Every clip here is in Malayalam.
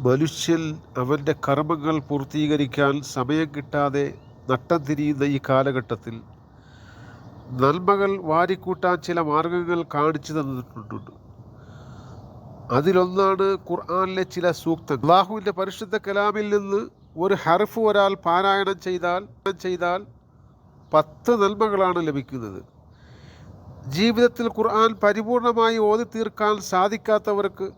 മനുഷ്യൻ അവൻ്റെ കർമ്മങ്ങൾ പൂർത്തീകരിക്കാൻ സമയം കിട്ടാതെ നട്ടം തിരിയുന്ന ഈ കാലഘട്ടത്തിൽ നന്മകൾ വാരിക്കൂട്ടാൻ ചില മാർഗങ്ങൾ കാണിച്ചു തന്നിട്ടുണ്ട്. അതിലൊന്നാണ് ഖുർആനിലെ ചില സൂക്തങ്ങൾ. അല്ലാഹുവിൻ്റെ പരിശുദ്ധ കലാമിൽ നിന്ന് ഒരു ഹർഫ് ഒരാൾ പാരായണം ചെയ്താൽ 10 നന്മകളാണ് ലഭിക്കുന്നത്. ജീവിതത്തിൽ ഖുർആൻ പരിപൂർണമായി ഓതി തീർക്കാൻ സാധിക്കാത്തവർക്ക്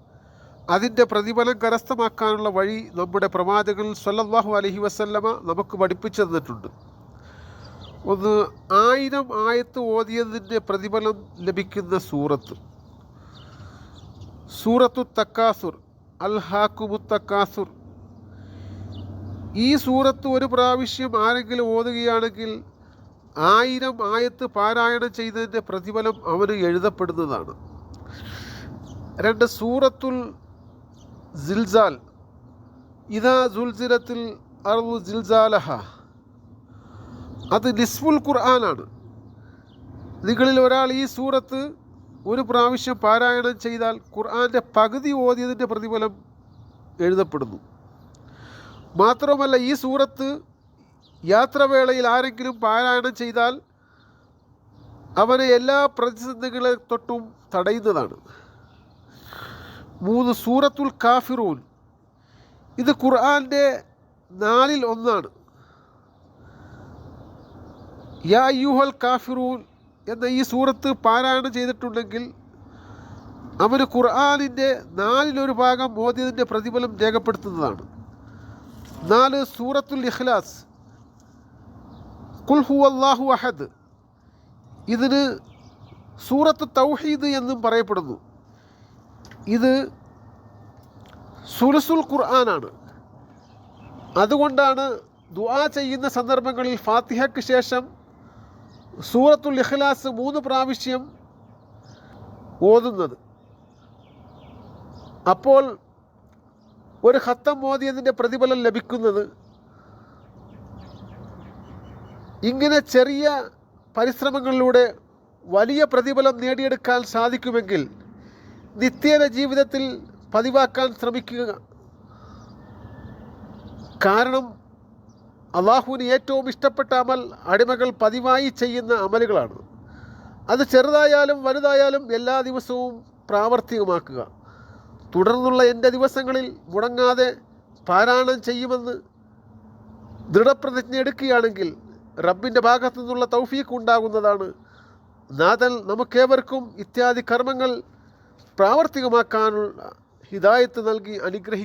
അതിൻ്റെ പ്രതിഫലം കരസ്ഥമാക്കാനുള്ള വഴി നമ്മുടെ പ്രവാചകൻ സ്വല്ലല്ലാഹു അലൈഹി വസല്ലമ നമുക്ക് പഠിപ്പിച്ചു തന്നിട്ടുണ്ട്. ഒന്ന്, 1000 ആയത്ത് ഓതിയതിൻ്റെ പ്രതിഫലം ലഭിക്കുന്ന സൂറത്തു തക്കാസുർ, അൽഹാക്കുമു തക്കാസുർ. ഈ സൂറത്ത് ഒരു പ്രാവശ്യം ആരെങ്കിലും ഓതുകയാണെങ്കിൽ 1000 ആയത്ത് പാരായണം ചെയ്തതിൻ്റെ പ്രതിഫലം അവന് എഴുതപ്പെടുന്നതാണ്. 2, സൂറത്തുൽ സിൽസാൽ, ഇദാ സുൽസിലത്തിൽ അർളു സിൽസാലഹ. അത് നിസ്ഫുൽ ഖുർആനാണ്. നിങ്ങളിൽ ഒരാൾ ഈ സൂറത്ത് ഒരു പ്രാവശ്യം പാരായണം ചെയ്താൽ ഖുർആൻ്റെ പകുതി ഓതിയതിൻ്റെ പ്രതിഫലം എഴുതപ്പെടുന്നു. മാത്രമല്ല, ഈ സൂറത്ത് യാത്രവേളയിൽ ആരെങ്കിലും പാരായണം ചെയ്താൽ അവനെ എല്ലാ പ്രതിസന്ധികളെ തൊട്ടും തടയുന്നതാണ്. 3, സൂറത്തുൽ കാഫിറൂൻ. ഇത് ഖുർആൻ്റെ 4-ൽ 1. യാ അയ്യുഹൽ കാഫിറൂൻ എന്ന ഈ സൂറത്ത് പാരായണം ചെയ്തിട്ടുണ്ടെങ്കിൽ അവന് ഖുർആനിൻ്റെ 4-ൽ 1 ഭാഗം ഓതിയതിൻ്റെ പ്രതിഫലം രേഖപ്പെടുത്തുന്നതാണ്. 4, സൂറത്തുൽ ഇഖ്ലാസ്, ഖുൽ ഹുവല്ലാഹു അഹദ്. ഇതിന് സൂറത്ത് തൗഹീദ് എന്നും പറയപ്പെടുന്നു. ഇത് സുലുസുൽ ഖുർആനാണ്. അതുകൊണ്ടാണ് ദുആ ചെയ്യുന്ന സന്ദർഭങ്ങളിൽ ഫാത്തിഹയ്ക്ക് ശേഷം സൂറത്തുൽ ഇഖ്ലാസ് 3 പ്രാവശ്യം ഓതുന്നത്. അപ്പോൾ ഒരു ഖത്തം ഓതിയതിൻ്റെ പ്രതിഫലം ലഭിക്കുന്നത്. ഇങ്ങനെ ചെറിയ പരിശ്രമങ്ങളിലൂടെ വലിയ പ്രതിഫലം നേടിയെടുക്കാൻ സാധിക്കുമെങ്കിൽ നിത്യേന ജീവിതത്തിൽ പതിവാക്കാൻ ശ്രമിക്കുക. കാരണം അള്ളാഹുവിന് ഏറ്റവും ഇഷ്ടപ്പെട്ട അമൽ അടിമകൾ പതിവായി ചെയ്യുന്ന അമലുകളാണ്. അത് ചെറുതായാലും വലുതായാലും എല്ലാ ദിവസവും പ്രാവർത്തികമാക്കുക. തുടർന്നുള്ള എൻ്റെ ദിവസങ്ങളിൽ മുടങ്ങാതെ പാരായണം ചെയ്യുമെന്ന് ദൃഢപ്രതിജ്ഞ എടുക്കുകയാണെങ്കിൽ റബ്ബിൻ്റെ ഭാഗത്തു നിന്നുള്ള തൗഫീഖ് ഉണ്ടാകുന്നതാണ്. നാഥൻ നമുക്കേവർക്കും ഇത്യാദി കർമ്മങ്ങൾ പ്രാവർത്തികമാക്കാനുള്ള ഹിദായത്ത് നൽകി അനുഗ്രഹിക്കും.